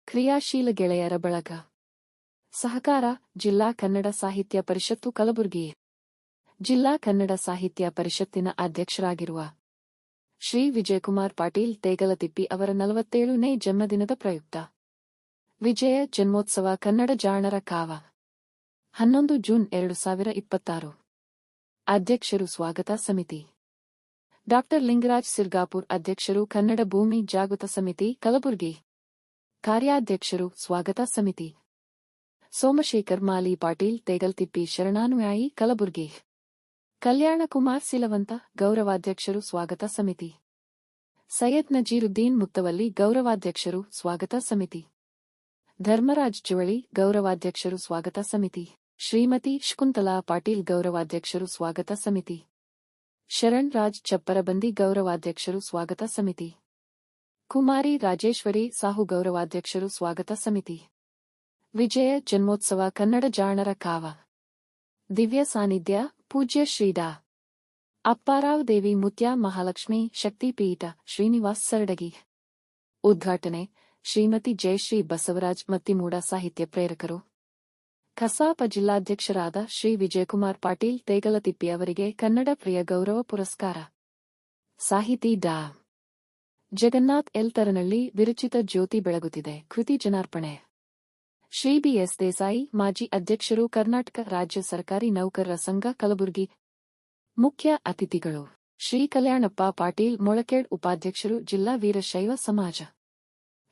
ಕ್ರಿಯಾಶೀಲ ಗೆಳೆಯರ ಬಳಗ. ಸಹಕಾರ. ಜಿಲ್ಲಾ ಕನ್ನಡ ಸಾಹಿತ್ಯ ಪರಿಷತ್ತು ಕಲಬುರಗಿ. ಜಿಲ್ಲಾ ಕನ್ನಡ ಸಾಹಿತ್ಯ ಪರಿಷತ್ತಿನ ಅಧ್ಯಕ್ಷರಾಗಿರುವ ಶ್ರೀ ವಿಜಯಕುಮಾರ್ ಪಾಟೀಲ್ ತೇಗಲತಿಪ್ಪಿ ಅವರ 47ನೇ ಜನ್ಮದಿನದ ಪ್ರಯುಕ್ತ ವಿಜಯ ಜನ್ಮೋತ್ಸವ ಕನ್ನಡ ಜಾಣರ ಕಾವ 11 ಜೂನ್ 2026. ಅಧ್ಯಕ್ಷರು ಸ್ವಾಗತ ಸಮಿತಿ. ಡಾ ಲಿಂಗರಾಜ್ ಸಿರ್ಗಾಪುರ್ ಅಧ್ಯಕ್ಷರು ಕನ್ನಡ ಭೂಮಿ ಜಾಗೃತ ಸಮಿತಿ ಕಲಬುರಗಿ. ಕಾರ್ಯಾಧ್ಯಕ್ಷರು ಸ್ವಾಗತ ಸಮಿತಿ. ಸೋಮಶೇಖರ್ ಮಾಲಿ ಪಾಟೀಲ್ ತೇಗಲ್ತಿಪ್ಪಿ ಶರಣಾನುಯಾಯಿ ಕಲಬುರಗಿ. ಕಲ್ಯಾಣ ಕುಮಾರ್ ಸಿಲವಂತ ಗೌರವಾಧ್ಯಕ್ಷರು ಸ್ವಾಗತ ಸಮಿತಿ. ಸೈಯದ್ ನಜೀರುದ್ದೀನ್ ಮುಕ್ತವಲ್ಲಿ ಗೌರವಾಧ್ಯಕ್ಷರು ಸ್ವಾಗತ ಸಮಿತಿ. ಧರ್ಮರಾಜ್ ಜುವಳಿ ಗೌರವಾಧ್ಯಕ್ಷರು ಸ್ವಾಗತ ಸಮಿತಿ. ಶ್ರೀಮತಿ ಶಕುಂತಲಾ ಪಾಟೀಲ್ ಗೌರವಾಧ್ಯಕ್ಷರು ಸ್ವಾಗತ ಸಮಿತಿ. ಶರಣ್ ರಾಜ್ ಚಪ್ಪರಬಂದಿ ಗೌರವಾಧ್ಯಕ್ಷರು ಸ್ವಾಗತ ಸಮಿತಿ. ಕುಮಾರಿ ರಾಜೇಶ್ವರಿ ಸಾಹು ಗೌರವಾಧ್ಯಕ್ಷರು ಸ್ವಾಗತ ಸಮಿತಿ. ವಿಜಯ ಜನ್ಮೋತ್ಸವ ಕನ್ನಡ ಜಾಣರ ಕಾವ. ದಿವ್ಯ ಸಾನ್ನಿಧ್ಯ ಪೂಜ್ಯ ಶ್ರೀಡಾ ಅಪ್ಪಾರಾವ್ ದೇವಿ ಮುತ್ಯ ಮಹಾಲಕ್ಷ್ಮಿ ಶಕ್ತಿಪೀಠ ಶ್ರೀನಿವಾಸ್ ಸರಡಗಿ. ಉದ್ಘಾಟನೆ ಶ್ರೀಮತಿ ಜಯಶ್ರೀ ಬಸವರಾಜ್ ಮತ್ತಿಮೂಡ. ಸಾಹಿತ್ಯ ಪ್ರೇರಕರು ಕಸಾಪ ಜಿಲ್ಲಾಧ್ಯಕ್ಷರಾದ ಶ್ರೀ ವಿಜಯಕುಮಾರ್ ಪಾಟೀಲ್ ತೇಗಲತಿಪ್ಪಿ ಅವರಿಗೆ ಕನ್ನಡ ಪ್ರಿಯ ಗೌರವ ಪುರಸ್ಕಾರ. ಸಾಹಿತಿ ಡಾ ಜಗನ್ನಾಥ್ ಎಲ್ ತರನಳ್ಳಿ ವಿರಚಿತ ಜ್ಯೋತಿ ಬೆಳಗುತ್ತಿದೆ ಕೃತಿ ಜನಾರ್ಪಣೆ. ಶ್ರೀ ಬಿಎಸ್ ದೇಸಾಯಿ ಮಾಜಿ ಅಧ್ಯಕ್ಷರು ಕರ್ನಾಟಕ ರಾಜ್ಯ ಸರ್ಕಾರಿ ನೌಕರರ ಸಂಘ ಕಲಬುರಗಿ. ಮುಖ್ಯ ಅತಿಥಿಗಳು ಶ್ರೀ ಕಲ್ಯಾಣಪ್ಪ ಪಾಟೀಲ್ ಮೊಳಕೇಡ್ ಉಪಾಧ್ಯಕ್ಷರು ಜಿಲ್ಲಾ ವೀರಶೈವ ಸಮಾಜ.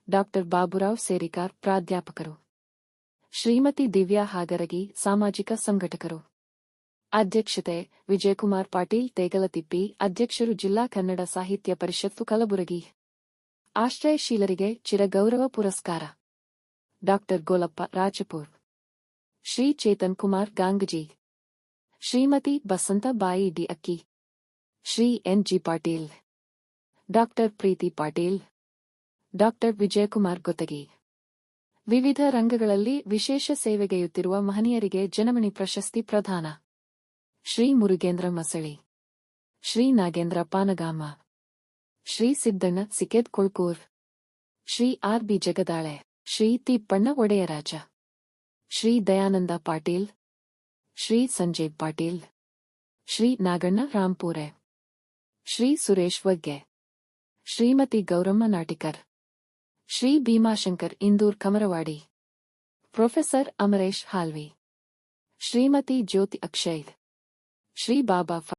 ಡಾ ಬಾಬುರಾವ್ ಸೇರಿಕಾರ್ ಪ್ರಾಧ್ಯಾಪಕರು. ಶ್ರೀಮತಿ ದಿವ್ಯಾ ಹಾಗರಗಿ ಸಾಮಾಜಿಕ ಸಂಘಟಕರು. ಅಧ್ಯಕ್ಷತೆ ವಿಜಯಕುಮಾರ್ ಪಾಟೀಲ್ ತೇಗಲತಿಪ್ಪಿ ಅಧ್ಯಕ್ಷರು ಜಿಲ್ಲಾ ಕನ್ನಡ ಸಾಹಿತ್ಯ ಪರಿಷತ್ತು ಕಲಬುರಗಿ. ಆಶ್ರಯಶೀಲರಿಗೆ ಚಿರಗೌರವ ಪುರಸ್ಕಾರ ಡಾ ಗೋಲಪ್ಪ ರಾಜಪುರ್. ಶ್ರೀ ಚೇತನ್ ಕುಮಾರ್ ಗಾಂಗಜಿ. ಶ್ರೀಮತಿ ಬಸಂತ ಬಾಯಿ ಡಿ ಅಕ್ಕಿ. Shri N G Patil. ಡಾ ಪ್ರೀತಿ ಪಾಟೀಲ್. ಡಾ ವಿಜಯಕುಮಾರ್ ಗೊತಗಿ. ವಿವಿಧ ರಂಗಗಳಲ್ಲಿ ವಿಶೇಷ ಸೇವೆಗೈಯುತ್ತಿರುವ ಮಹನೀಯರಿಗೆ ಜನಮಣಿ ಪ್ರಶಸ್ತಿ ಪ್ರದಾನ. Shri Murugendra Masali. Shri Nagendra Panagama. Shri Siddanna Siked Kolkur. Shri R B Jagadale. Shri Tippanna Odeyaraja. Shri Dayananda Patil. Shri Sanjay Patil. Shri Naganna Rampure. Shri Suresh Vagge. Shrimati Gowramma Natikar. Shri Bhimashankar Indur Kamarawadi. Professor Amaresh Halvi. Shrimati Jyoti Akshay. Shri ಬಾಬಾ